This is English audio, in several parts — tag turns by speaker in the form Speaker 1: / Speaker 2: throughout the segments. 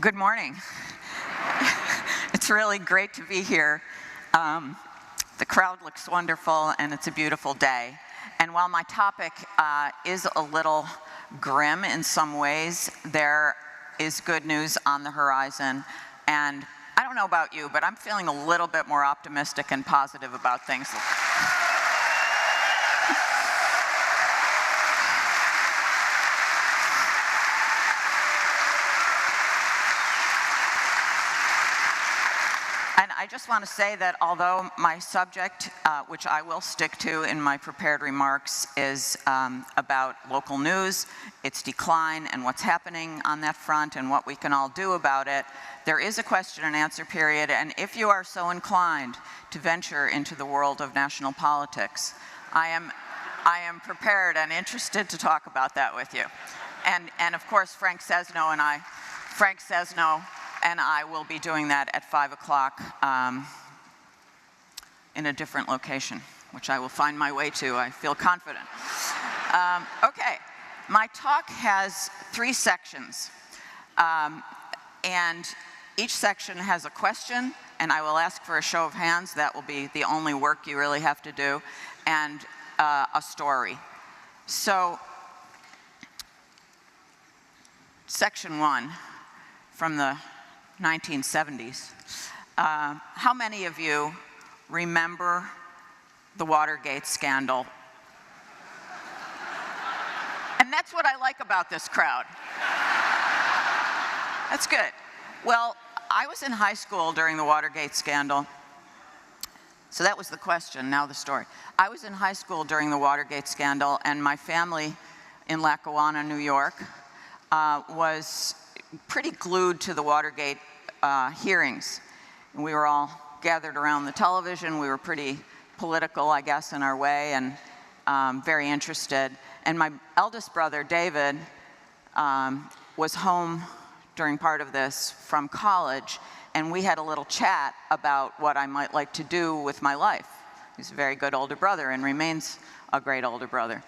Speaker 1: Good morning. It's really great to be here. The crowd looks wonderful and it's a beautiful day. And while my topic is a little grim in some ways, there is good news on the horizon. And I don't know about you, but I'm feeling a little bit more optimistic and positive about things. And I just want to say that although my subject, which I will stick to in my prepared remarks, is about local news, its decline, and what's happening on that front and what we can all do about it, there is a question and answer period, and if you are so inclined to venture into the world of national politics, I am prepared and interested to talk about that with you. And of course, Frank Sesno and I will be doing that at 5 o'clock in a different location, which I will find my way to, I feel confident. Okay, my talk has 3 sections, and each section has a question, and I will ask for a show of hands. That will be the only work you really have to do, and a story. So, section 1 from the 1970s. How many of you remember the Watergate scandal? And that's what I like about this crowd. That's good. Well, I was in high school during the Watergate scandal. So that was the question, now the story. I was in high school during the Watergate scandal, and my family in Lackawanna, New York, was pretty glued to the Watergate hearings. And we were all gathered around the television. We were pretty political, I guess, in our way, and very interested. And my eldest brother, David, was home during part of this from college, and we had a little chat about what I might like to do with my life. He's a very good older brother and remains a great older brother.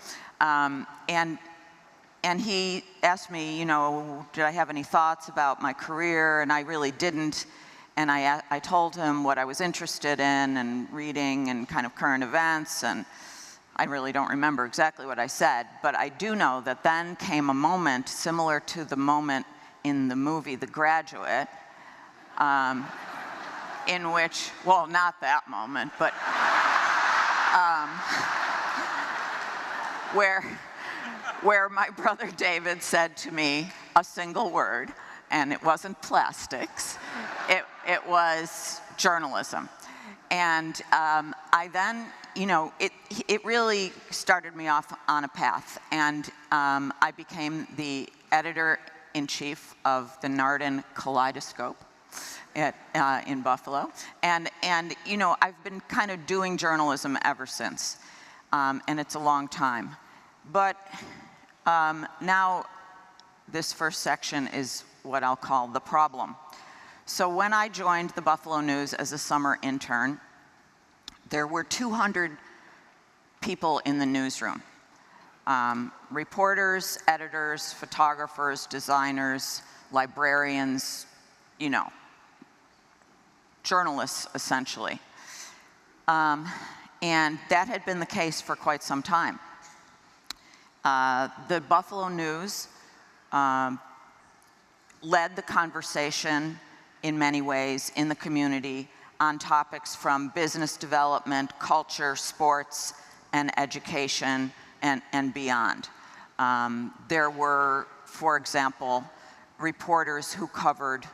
Speaker 1: And he asked me, you know, did I have any thoughts about my career? And I really didn't. And I told him what I was interested in and reading and kind of current events. And I really don't remember exactly what I said. But I do know that then came a moment similar to the moment in the movie The Graduate, in which, well, not that moment, but where my brother David said to me a single word, and it wasn't plastics, it was journalism. And I then, you know, it really started me off on a path, and I became the editor-in-chief of the Narden Kaleidoscope in Buffalo. And you know, I've been kind of doing journalism ever since, and it's a long time. But now this first section is what I'll call the problem. So when I joined the Buffalo News as a summer intern, there were 200 people in the newsroom. Reporters, editors, photographers, designers, librarians, you know, journalists essentially. And that had been the case for quite some time. The Buffalo News led the conversation in many ways in the community on topics from business development, culture, sports, and education, and beyond. There were, for example, reporters who covered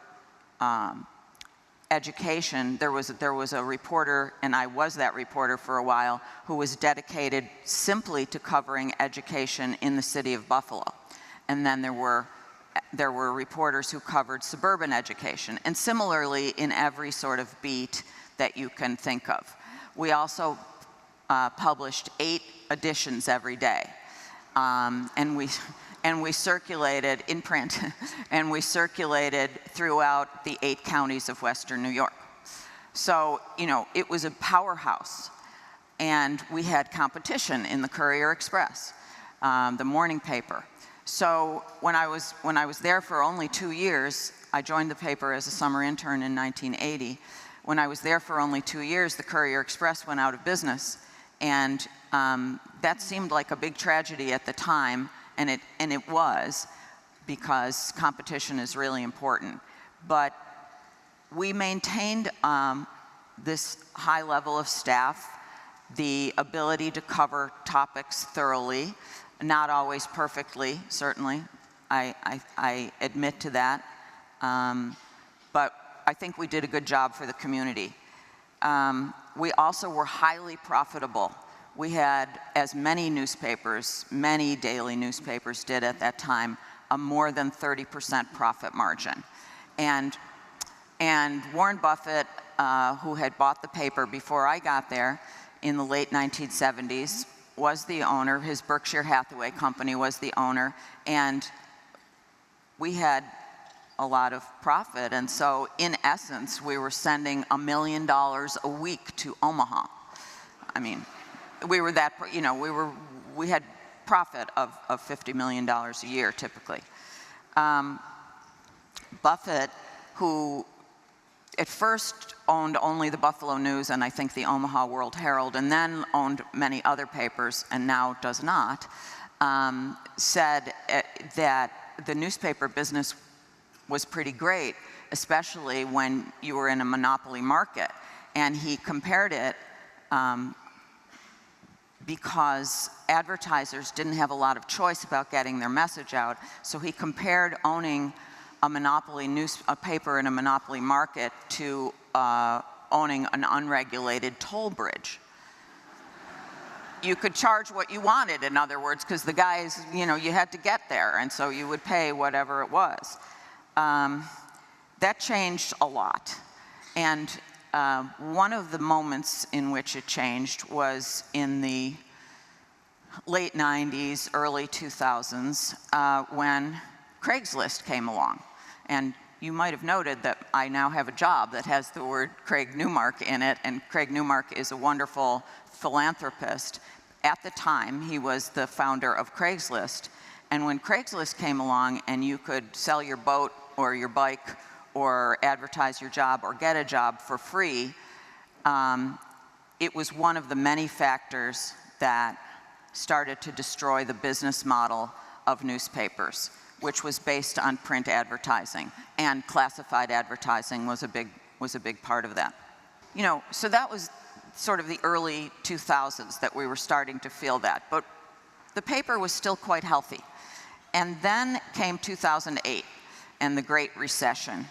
Speaker 1: education. There was a reporter, and I was that reporter for a while, who was dedicated simply to covering education in the city of Buffalo. And then there were reporters who covered suburban education, and similarly in every sort of beat that you can think of. We also published 8 editions every day, and we circulated in print, and we circulated throughout the 8 counties of Western New York. So, you know, it was a powerhouse, and we had competition in the Courier Express, the morning paper. So when I was there for only 2 years, I joined the paper as a summer intern in 1980. When I was there for only 2 years, the Courier Express went out of business. And that seemed like a big tragedy at the time, and it was, because competition is really important. But we maintained this high level of staff, the ability to cover topics thoroughly, not always perfectly, certainly. I admit to that. But I think we did a good job for the community. We also were highly profitable. We had, as many newspapers, many daily newspapers did at that time, a more than 30% profit margin. And Warren Buffett, who had bought the paper before I got there in the late 1970s, was the owner. His Berkshire Hathaway company was the owner. And we had a lot of profit. And so, in essence, we were sending $1 million a week to Omaha. I mean, we were that, you know, we had profit of $50 million a year, typically. Buffett, who at first owned only the Buffalo News and I think the Omaha World Herald, and then owned many other papers and now does not, said that the newspaper business was pretty great, especially when you were in a monopoly market. And he compared it because advertisers didn't have a lot of choice about getting their message out. So he compared owning a paper in a monopoly market to owning an unregulated toll bridge. You could charge what you wanted, in other words, because the guys, you know, you had to get there, and so you would pay whatever it was. That changed a lot. And one of the moments in which it changed was in the late 90s, early 2000s, when Craigslist came along. And you might have noted that I now have a job that has the word Craig Newmark in it, and Craig Newmark is a wonderful philanthropist. At the time, he was the founder of Craigslist. And when Craigslist came along and you could sell your boat or your bike or advertise your job or get a job for free, it was one of the many factors that started to destroy the business model of newspapers, which was based on print advertising, and classified advertising was a big part of that. You know, so that was sort of the early 2000s that we were starting to feel that, but the paper was still quite healthy. And then came 2008 and the Great Recession.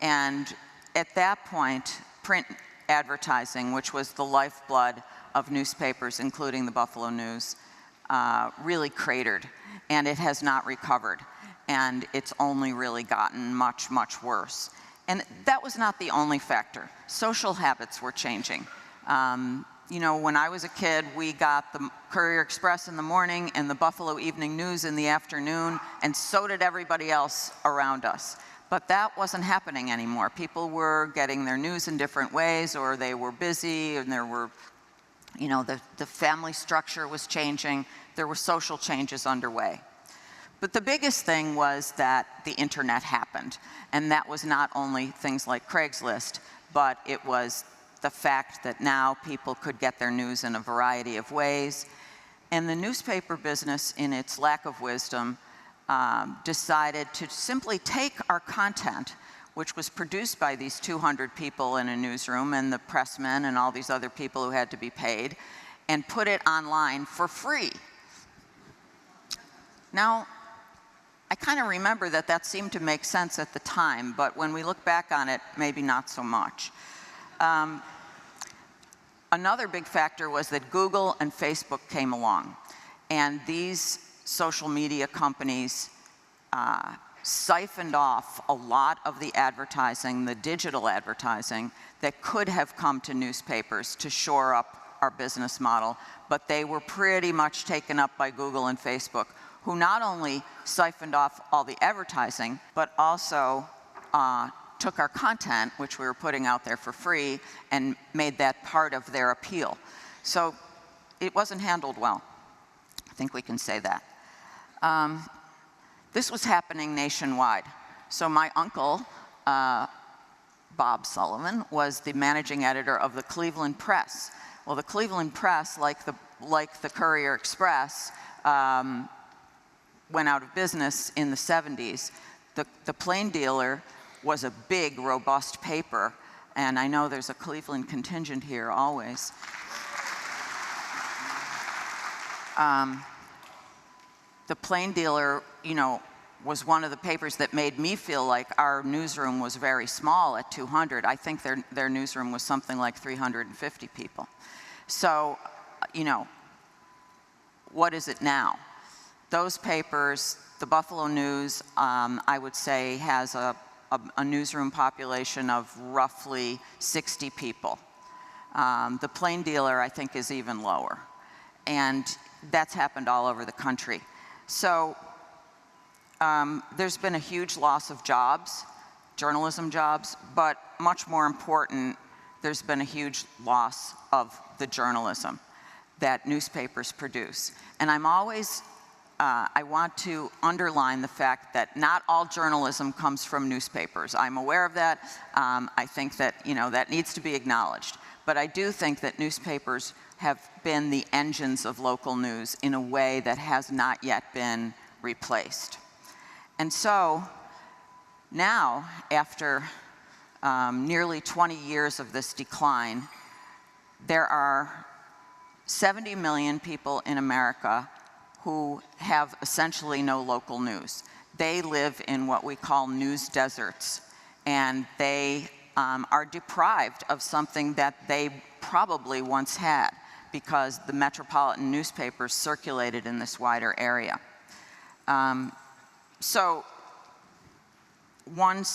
Speaker 1: And at that point, print advertising, which was the lifeblood of newspapers, including the Buffalo News, really cratered, and it has not recovered. And it's only really gotten much, much worse. And that was not the only factor. Social habits were changing. You know, when I was a kid, we got the Courier Express in the morning and the Buffalo Evening News in the afternoon, and so did everybody else around us. But that wasn't happening anymore. People were getting their news in different ways, or they were busy, and there were, you know, the family structure was changing. There were social changes underway. But the biggest thing was that the internet happened. And that was not only things like Craigslist, but it was the fact that now people could get their news in a variety of ways. And the newspaper business, in its lack of wisdom, decided to simply take our content, which was produced by these 200 people in a newsroom and the pressmen and all these other people who had to be paid, and put it online for free. Now, I kind of remember that that seemed to make sense at the time, but when we look back on it, maybe not so much. Another big factor was that Google and Facebook came along, and these social media companies siphoned off a lot of the advertising, the digital advertising, that could have come to newspapers to shore up our business model, but they were pretty much taken up by Google and Facebook, who not only siphoned off all the advertising, but also took our content, which we were putting out there for free, and made that part of their appeal. So it wasn't handled well. I think we can say that. This was happening nationwide. So my uncle Bob Sullivan, was the managing editor of the Cleveland Press. Well, the Cleveland Press, like the Courier Express, went out of business in the 70s. The Plain Dealer was a big, robust paper, and I know there's a Cleveland contingent here always. The Plain Dealer, was one of the papers that made me feel like our newsroom was very small at 200. I think their newsroom was something like 350 people. So, what is it now? Those papers, the Buffalo News, I would say has a newsroom population of roughly 60 people. The Plain Dealer, I think, is even lower. And that's happened all over the country. So there's been a huge loss of jobs, journalism jobs, but much more important, there's been a huge loss of the journalism that newspapers produce. And I'm always, I want to underline the fact that not all journalism comes from newspapers. I'm aware of that. I think that, that needs to be acknowledged. But I do think that newspapers have been the engines of local news in a way that has not yet been replaced. And so now, after nearly 20 years of this decline, there are 70 million people in America who have essentially no local news. They live in what we call news deserts, and they are deprived of something that they probably once had because the metropolitan newspapers circulated in this wider area. So one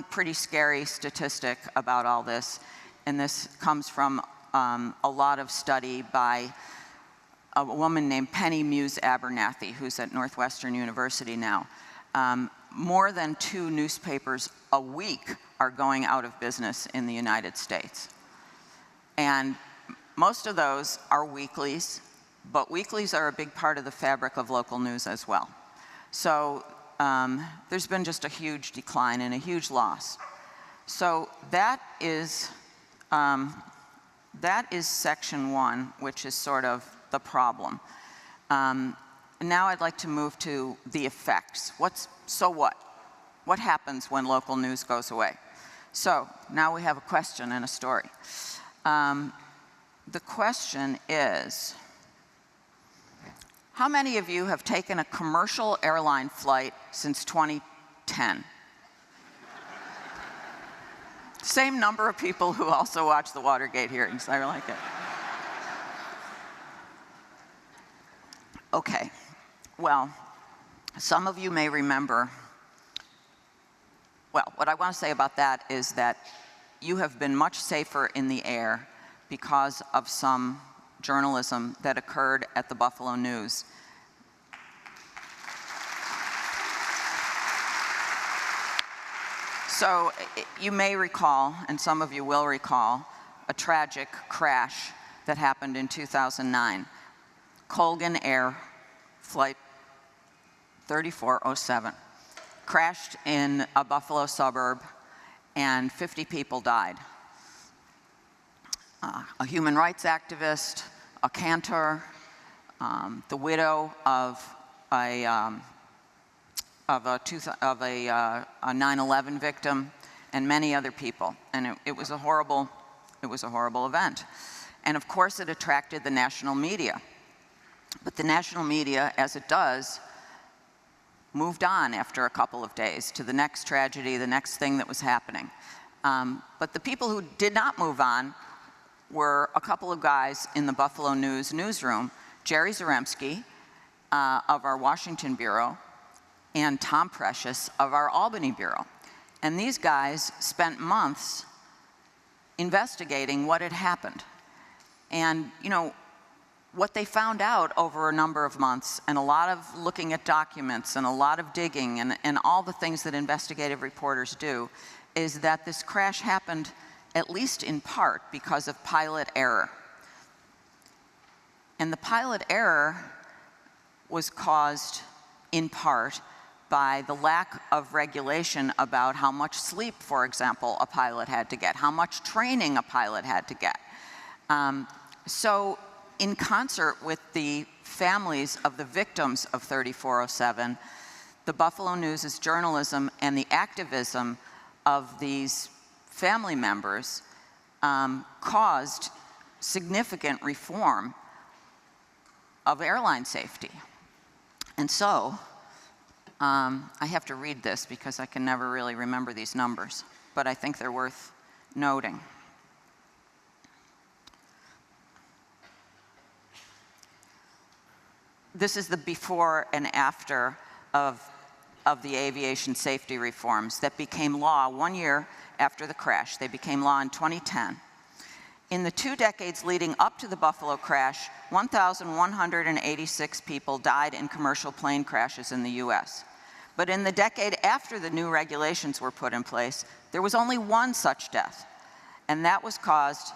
Speaker 1: pretty scary statistic about all this, and this comes from a lot of study by a woman named Penny Muse Abernathy, who's at Northwestern University now. More than 2 newspapers a week are going out of business in the United States. And most of those are weeklies, but weeklies are a big part of the fabric of local news as well. So there's been just a huge decline and a huge loss. So that is section 1, which is sort of the problem. Now I'd like to move to the effects. So what? What happens when local news goes away? So now we have a question and a story. The question is, how many of you have taken a commercial airline flight since 2010? Same number of people who also watch the Watergate hearings. I like it. Okay. Well, some of you may remember, well, what I want to say about that is that you have been much safer in the air because of some journalism that occurred at the Buffalo News. So you may recall, and some of you will recall, a tragic crash that happened in 2009. Colgan Air Flight 3407 crashed in a Buffalo suburb, and 50 people died. A human rights activist, a cantor, the widow of a 9/11 victim, and many other people. And it was a horrible event. And of course, it attracted the national media. But the national media, as it does, moved on after a couple of days to the next tragedy, the next thing that was happening. But the people who did not move on were a couple of guys in the Buffalo News newsroom, Jerry Zaremski of our Washington bureau, and Tom Precious of our Albany bureau. And these guys spent months investigating what had happened. And, what they found out over a number of months, and a lot of looking at documents and a lot of digging and all the things that investigative reporters do, is that this crash happened at least in part because of pilot error. And the pilot error was caused in part by the lack of regulation about how much sleep, for example, a pilot had to get, how much training a pilot had to get. So in concert with the families of the victims of 3407, the Buffalo News' journalism and the activism of these family members caused significant reform of airline safety. And so, I have to read this because I can never really remember these numbers, but I think they're worth noting. This is the before and after of the aviation safety reforms that became law 1 year after the crash. They became law in 2010. In the 2 decades leading up to the Buffalo crash, 1,186 people died in commercial plane crashes in the US. But in the decade after the new regulations were put in place, there was only one such death. And that was caused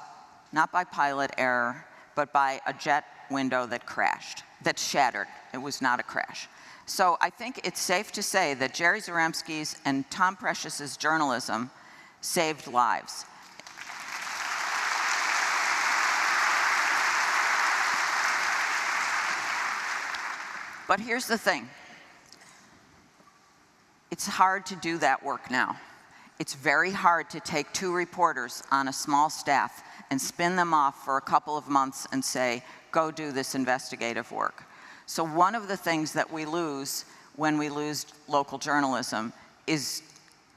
Speaker 1: not by pilot error, but by a jet window that crashed, that shattered. It was not a crash. So I think it's safe to say that Jerry Zaremski's and Tom Precious's journalism saved lives. But here's the thing. It's hard to do that work now. It's very hard to take 2 reporters on a small staff and spin them off for a couple of months and say, go do this investigative work. So one of the things that we lose when we lose local journalism is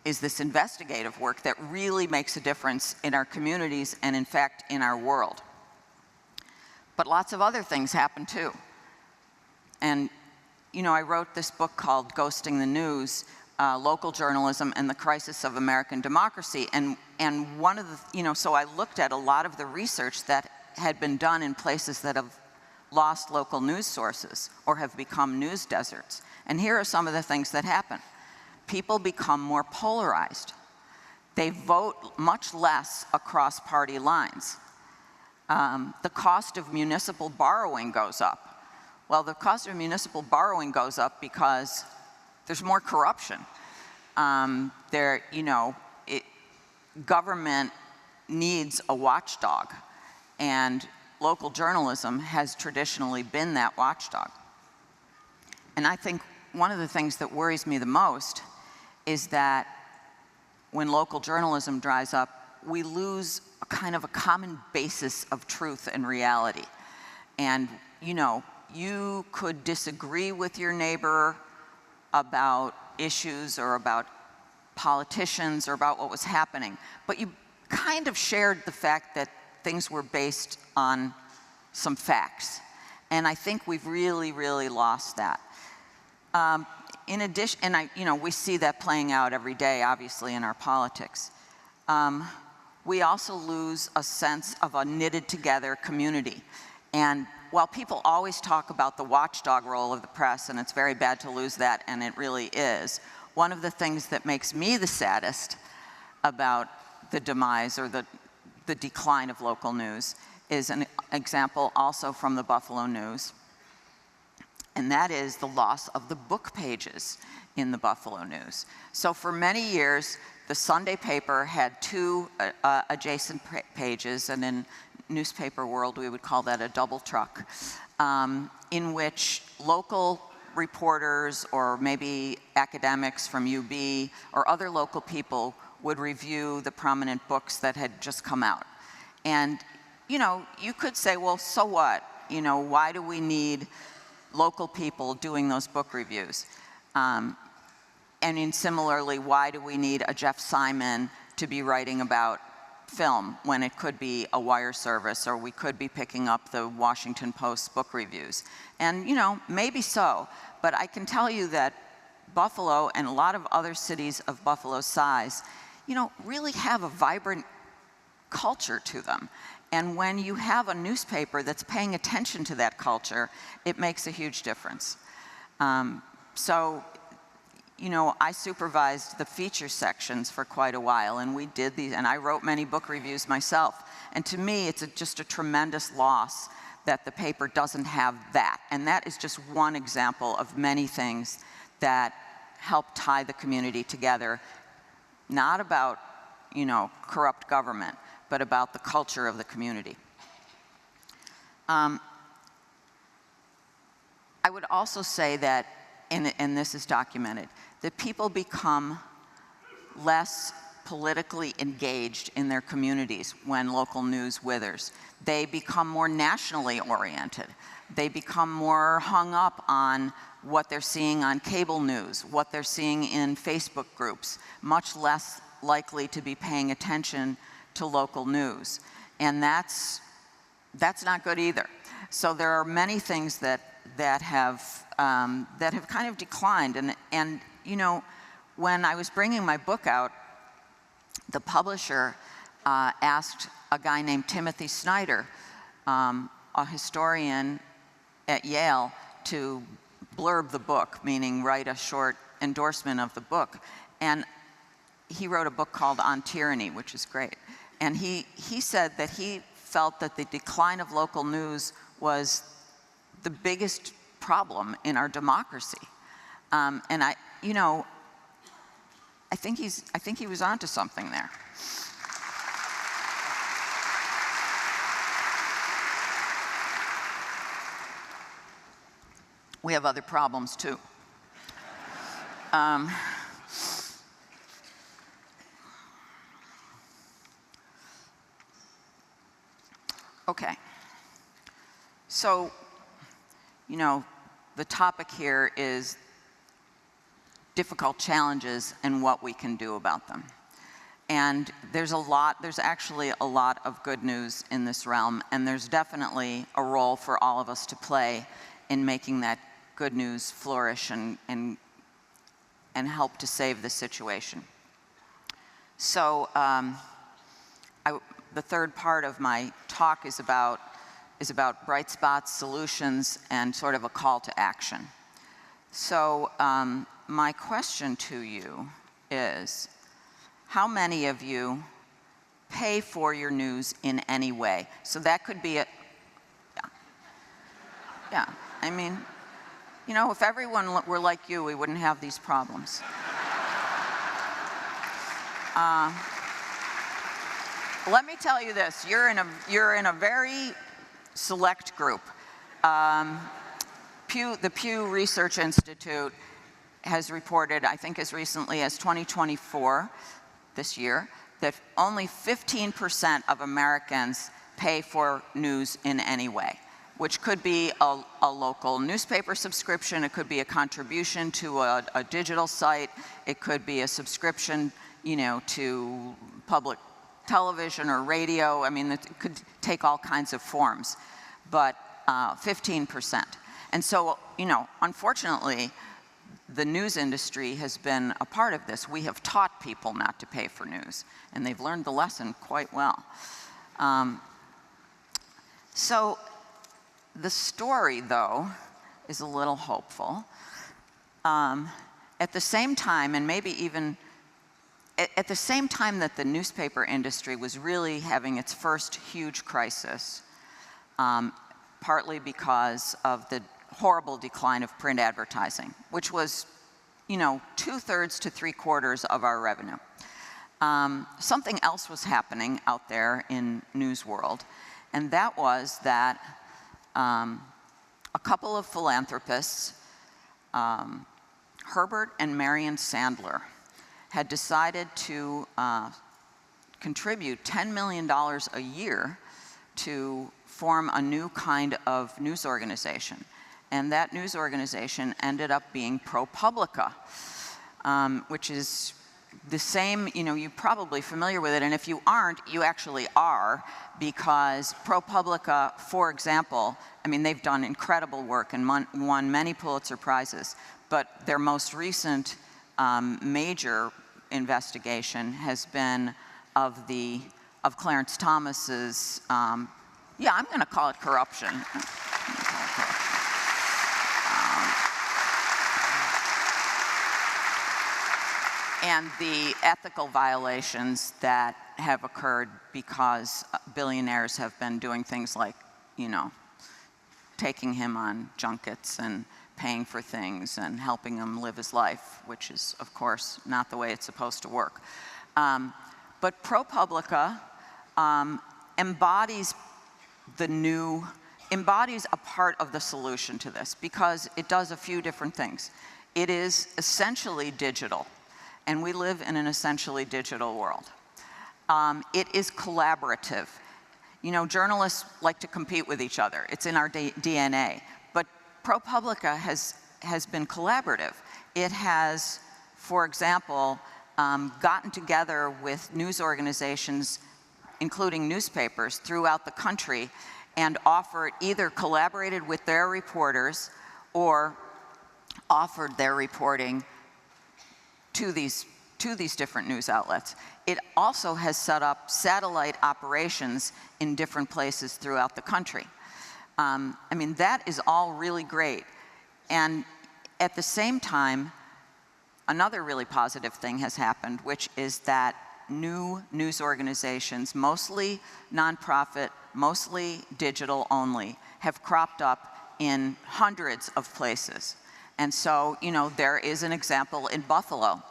Speaker 1: this investigative work that really makes a difference in our communities and, in fact, in our world. But lots of other things happen too. And, you know, I wrote this book called Ghosting the News, Local Journalism and the Crisis of American Democracy. And one of the, you know, so I looked at a lot of the research that had been done in places that have lost local news sources or have become news deserts. And here are some of the things that happen. People become more polarized. They vote much less across party lines. The cost of municipal borrowing goes up. Well, the cost of municipal borrowing goes up because there's more corruption. Government needs a watchdog, and local journalism has traditionally been that watchdog. And I think one of the things that worries me the most is that when local journalism dries up, we lose a kind of a common basis of truth and reality. And, you know, you could disagree with your neighbor about issues or about politicians or about what was happening, but you kind of shared the fact that things were based on some facts. And I think we've really, really lost that. In addition, and we see that playing out every day, obviously, in our politics. We also lose a sense of a knitted together community. And while people always talk about the watchdog role of the press, and it's very bad to lose that, and it really is, one of the things that makes me the saddest about the demise or the decline of local news is an example also from the Buffalo News, and that is the loss of the book pages in the Buffalo News. So for many years, the Sunday paper had 2 adjacent pages, and in newspaper world, we would call that a double truck, in which local reporters or maybe academics from UB or other local people would review the prominent books that had just come out. And, you know, you could say, well, so what? You know, why do we need local people doing those book reviews? And similarly, why do we need a Jeff Simon to be writing about film when it could be a wire service, or we could be picking up the Washington Post book reviews? And, you know, maybe so, but I can tell you that Buffalo and a lot of other cities of Buffalo's size, you know, really have a vibrant culture to them. And when you have a newspaper that's paying attention to that culture, it makes a huge difference. So, you know, I supervised the feature sections for quite a while, and we did these, and I wrote many book reviews myself. And to me, it's just a tremendous loss that the paper doesn't have that. And that is just one example of many things that help tie the community together, not about, corrupt government, but about the culture of the community. I would also say that, and this is documented, that people become less politically engaged in their communities when local news withers. They become more nationally oriented. They become more hung up on what they're seeing on cable news, what they're seeing in Facebook groups, much less likely to be paying attention to local news. And that's not good either. So there are many things that have kind of declined. And when I was bringing my book out, the publisher asked a guy named Timothy Snyder, a historian at Yale, to blurb the book, meaning write a short endorsement of the book. And he wrote a book called On Tyranny, which is great. And he said that he felt that the decline of local news was the biggest problem in our democracy. And I think he was onto something there. We have other problems too. Okay. So, the topic here is difficult challenges and what we can do about them. And there's actually a lot of good news in this realm, and there's definitely a role for all of us to play in making that good news flourish and help to save the situation. So the third part of my talk is about bright spots, solutions, and sort of a call to action. So my question to you is, how many of you pay for your news in any way? So that could be yeah. I mean, if everyone were like you, we wouldn't have these problems. Let me tell you this, you're in a very select group. The Pew Research Institute has reported, I think as recently as 2024, this year, that only 15% of Americans pay for news in any way, which could be a local newspaper subscription, it could be a contribution to a digital site, it could be a subscription, to public television or radio. I mean, it could take all kinds of forms, but 15%. And so, unfortunately, the news industry has been a part of this. We have taught people not to pay for news, and they've learned the lesson quite well. So the story, though, is a little hopeful. At the same time, and maybe even at the same time that the newspaper industry was really having its first huge crisis, partly because of the horrible decline of print advertising, which was, 2/3 to 3/4 of our revenue. Something else was happening out there in news world, and that was that a couple of philanthropists, Herbert and Marion Sandler, had decided to contribute $10 million a year to form a new kind of news organization. And that news organization ended up being ProPublica, which is the same, you're probably familiar with it, and if you aren't, you actually are, because ProPublica, for example, they've done incredible work and won many Pulitzer Prizes, but their most recent major investigation has been of Clarence Thomas's, I'm going to call it corruption. And the ethical violations that have occurred because billionaires have been doing things like, taking him on junkets and paying for things and helping him live his life, which is, of course, not the way it's supposed to work. But ProPublica embodies a part of the solution to this, because it does a few different things. It is essentially digital, and we live in an essentially digital world. It is collaborative. You know, journalists like to compete with each other. It's in our DNA. But ProPublica has been collaborative. It has, for example, gotten together with news organizations, including newspapers, throughout the country, and either collaborated with their reporters or offered their reporting to these different news outlets. It also has set up satellite operations in different places throughout the country. I mean, that is all really great. And at the same time, another really positive thing has happened, which is that new news organizations, mostly nonprofit, mostly digital only, have cropped up in hundreds of places. And so, you know, there is an example in Buffalo,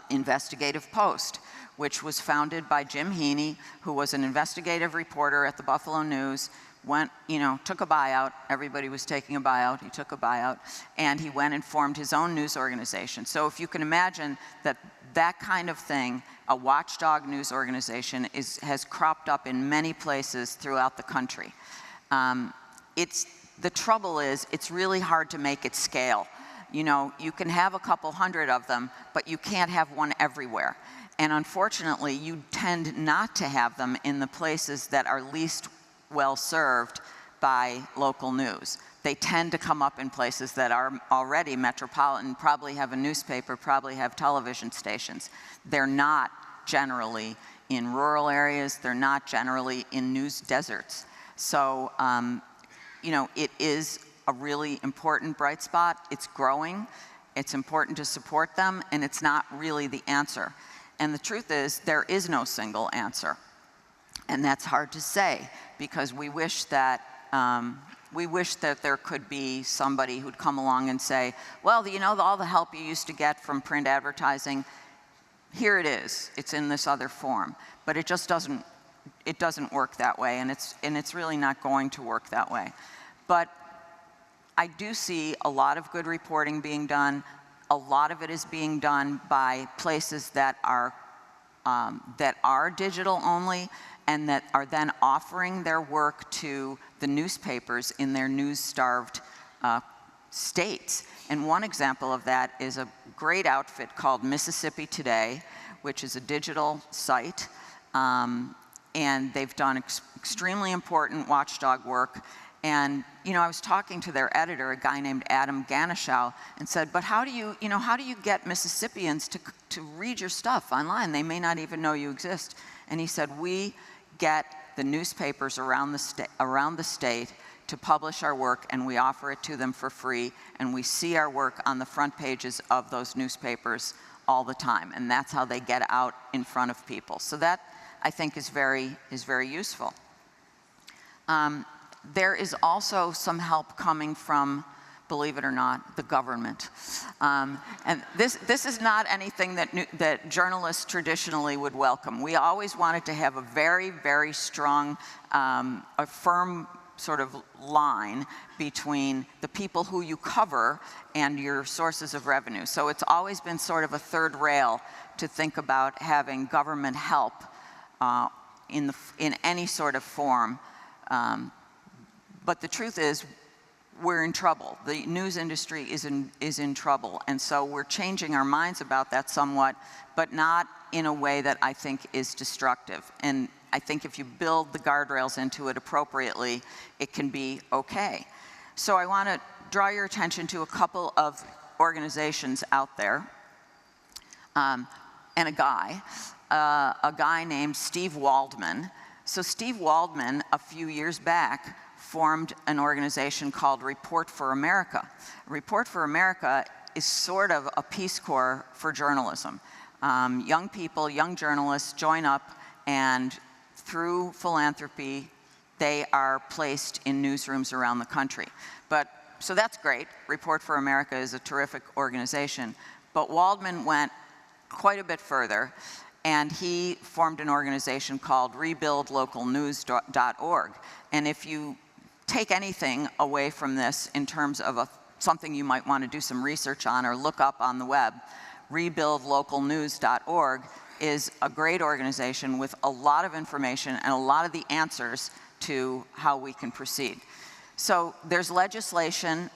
Speaker 1: Investigative Post, which was founded by Jim Heaney, who was an investigative reporter at the Buffalo News, took a buyout. Everybody was taking a buyout. He took a buyout, and he went and formed his own news organization. So if you can imagine that kind of thing, a watchdog news organization has cropped up in many places throughout the country. The trouble is, it's really hard to make it scale. You know, you can have a couple hundred of them, but you can't have one everywhere. And unfortunately, you tend not to have them in the places that are least well served by local news. They tend to come up in places that are already metropolitan, probably have a newspaper, probably have television stations. They're not generally in rural areas. They're not generally in news deserts. So, you know, it is a really important bright spot. It's growing. It's important to support them, and it's not really the answer. And the truth is, there is no single answer. And that's hard to say, because we wish that there could be somebody who'd come along and say, well, you know, all the help you used to get from print advertising, here it is. It's in this other form. But it just doesn't work that way, and it's really not going to work that way. But I do see a lot of good reporting being done. A lot of it is being done by places that are digital only, and that are then offering their work to the newspapers in their news-starved states. And one example of that is a great outfit called Mississippi Today, which is a digital site. And they've done extremely important watchdog work. And, you know, I was talking to their editor, a guy named Adam Ganeschow, and said, but how do you get Mississippians to read your stuff online? They may not even know you exist. And he said, we get the newspapers around the state to publish our work, and we offer it to them for free, and we see our work on the front pages of those newspapers all the time. And that's how they get out in front of people. So that, I think, is very useful. There is also some help coming from, believe it or not, the government. And this is not anything that journalists traditionally would welcome. We always wanted to have a very, very strong, a firm sort of line between the people who you cover and your sources of revenue. So it's always been sort of a third rail to think about having government help in any sort of form. But the truth is, we're in trouble. The news industry is in trouble. And so we're changing our minds about that somewhat, but not in a way that I think is destructive. And I think if you build the guardrails into it appropriately, it can be okay. So I want to draw your attention to a couple of organizations out there, and a guy named Steve Waldman. So Steve Waldman, a few years back, formed an organization called Report for America. Report for America is sort of a Peace Corps for journalism. Young people, young journalists join up, and through philanthropy, they are placed in newsrooms around the country. But so that's great. Report for America is a terrific organization. But Waldman went quite a bit further, and he formed an organization called rebuildlocalnews.org. And if you take anything away from this in terms of something you might want to do some research on or look up on the web, rebuildlocalnews.org is a great organization with a lot of information and a lot of the answers to how we can proceed. So there's legislation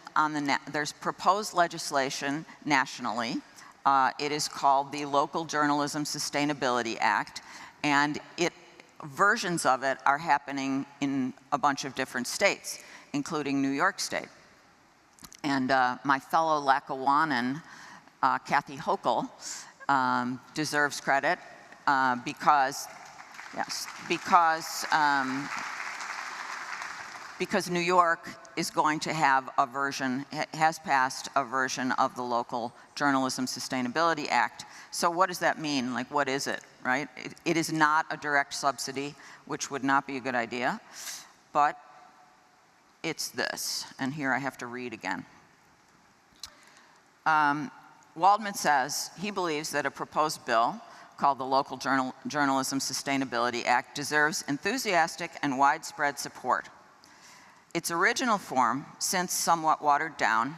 Speaker 1: there's proposed legislation nationally. It is called the Local Journalism Sustainability Act, and versions of it are happening in a bunch of different states, including New York State. And my fellow Lackawannan, Kathy Hochul, deserves credit because New York is going to have has passed a version of the Local Journalism Sustainability Act. So what does that mean? Like, what is it, right? It is not a direct subsidy, which would not be a good idea, but it's this. And here I have to read again. Waldman says he believes that a proposed bill called the Local Journalism Sustainability Act deserves enthusiastic and widespread support. Its original form, since somewhat watered down,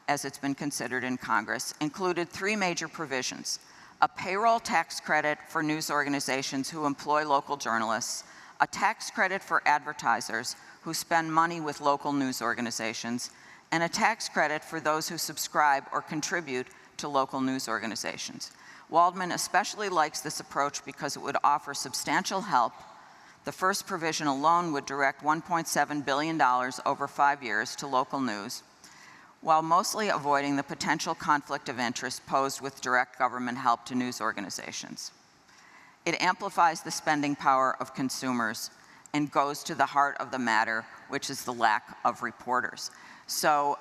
Speaker 1: as it's been considered in Congress, included 3 major provisions: a payroll tax credit for news organizations who employ local journalists, a tax credit for advertisers who spend money with local news organizations, and a tax credit for those who subscribe or contribute to local news organizations. Waldman especially likes this approach because it would offer substantial help. The first provision alone would direct $1.7 billion over 5 years to local news, while mostly avoiding the potential conflict of interest posed with direct government help to news organizations. It amplifies the spending power of consumers and goes to the heart of the matter, which is the lack of reporters. So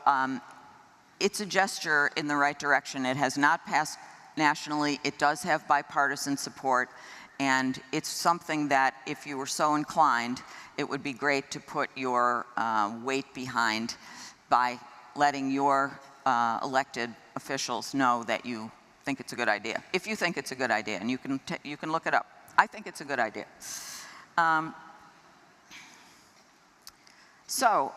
Speaker 1: it's a gesture in the right direction. It has not passed nationally. It does have bipartisan support. And it's something that, if you were so inclined, it would be great to put your weight behind by letting your elected officials know that you think it's a good idea. If you think it's a good idea, and you can look it up. I think it's a good idea. So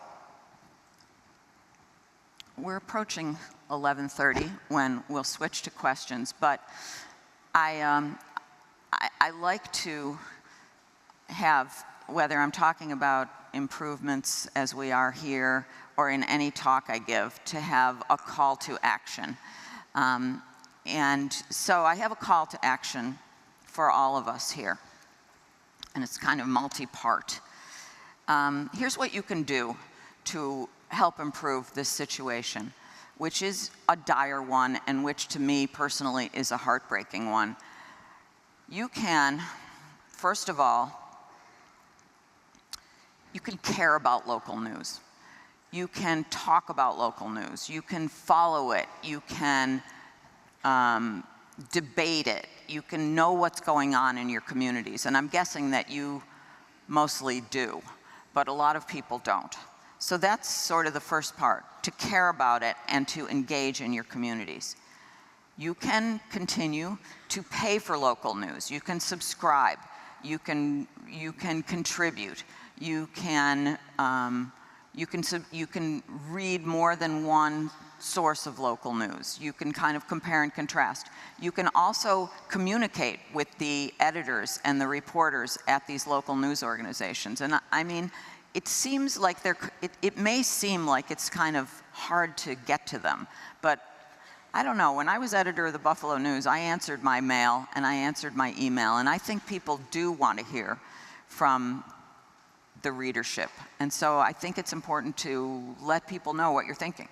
Speaker 1: we're approaching 11:30 when we'll switch to questions, but I like to have, whether I'm talking about improvements as we are here or in any talk I give, to have a call to action. And so I have a call to action for all of us here, and it's kind of multi-part. Here's what you can do to help improve this situation, which is a dire one and which to me personally is a heartbreaking one. You can, first of all, you can care about local news. You can talk about local news. You can follow it. You can debate it. You can know what's going on in your communities. And I'm guessing that you mostly do, but a lot of people don't. So that's sort of the first part, to care about it and to engage in your communities. You can continue to pay for local news. You can subscribe. You can contribute. You can read more than one source of local news. You can kind of compare and contrast. You can also communicate with the editors and the reporters at these local news organizations. And I mean, it seems like it may seem like it's kind of hard to get to them, but I don't know. When I was editor of the Buffalo News, I answered my mail and I answered my email, and I think people do want to hear from the readership. And so I think it's important to let people know what you're thinking.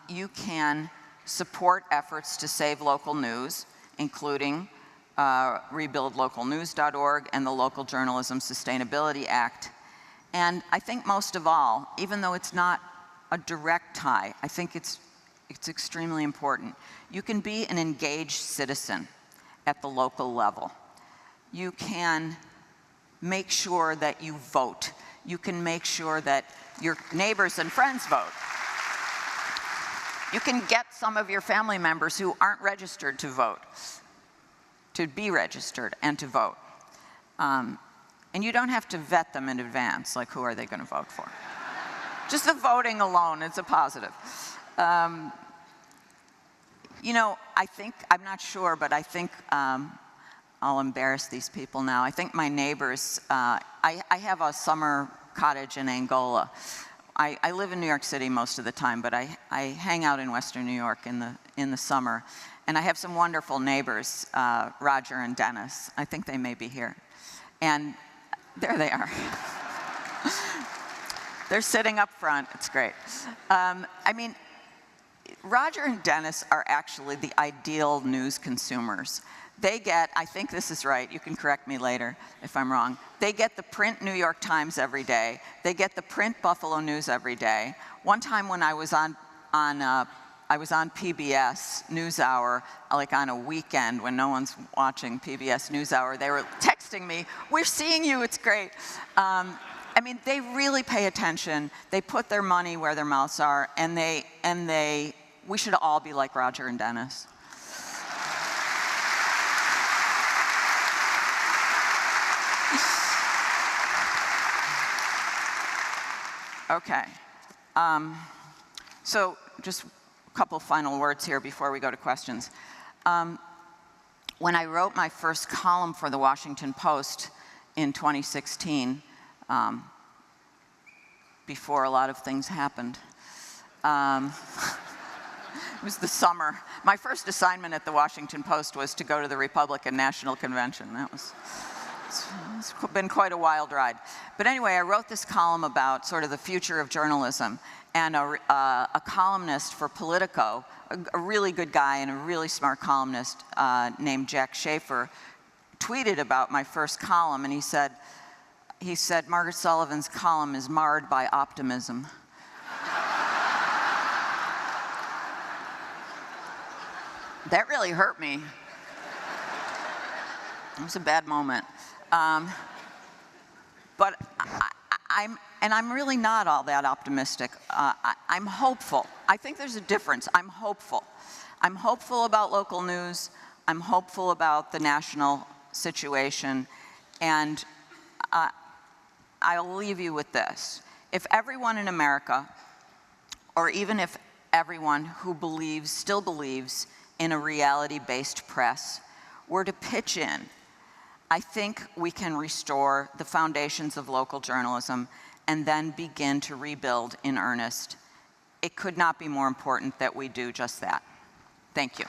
Speaker 1: You can support efforts to save local news, including rebuildlocalnews.org and the Local Journalism Sustainability Act. And I think most of all, even though it's not a direct tie, I think it's extremely important. You can be an engaged citizen at the local level. You can make sure that you vote. you can make sure that your neighbors and friends vote. You can get some of your family members who aren't registered to vote, to be registered and to vote. And you don't have to vet them in advance, like who are they going to vote for. Just the voting alone is a positive. You know, I think, I'm not sure, but I think I'll embarrass these people now. I think my neighbors, I have a summer cottage in Angola. I live in New York City most of the time, but I hang out in Western New York in the summer. And I have some wonderful neighbors, Roger and Dennis. I think they may be here. And there they are. They're sitting up front. It's great. I mean, Roger and Dennis are actually the ideal news consumers. They get, I think this is right, you can correct me later if I'm wrong, they get the print New York Times every day. They get the print Buffalo News every day. One time when I was on PBS NewsHour, like on a weekend when no one's watching PBS NewsHour, they were texting me, "We're seeing you, it's great." I mean, they really pay attention. They put their money where their mouths are, and we should all be like Roger and Dennis. Okay. So just a couple final words here before we go to questions. When I wrote my first column for the Washington Post in 2016, before a lot of things happened, it was the summer. My first assignment at the Washington Post was to go to the Republican National Convention. It's been quite a wild ride. But anyway, I wrote this column about sort of the future of journalism, and a columnist for Politico, a really good guy and a really smart columnist named Jack Schaefer, tweeted about my first column, and he said, "Margaret Sullivan's column is marred by optimism." That really hurt me. It was a bad moment. But I'm really not all that optimistic. I'm hopeful. I think there's a difference. I'm hopeful. I'm hopeful about local news. I'm hopeful about the national situation. And I'll leave you with this. If everyone in America, or even if everyone who still believes in a reality-based press, were to pitch in, I think we can restore the foundations of local journalism and then begin to rebuild in earnest. It could not be more important that we do just that. Thank you.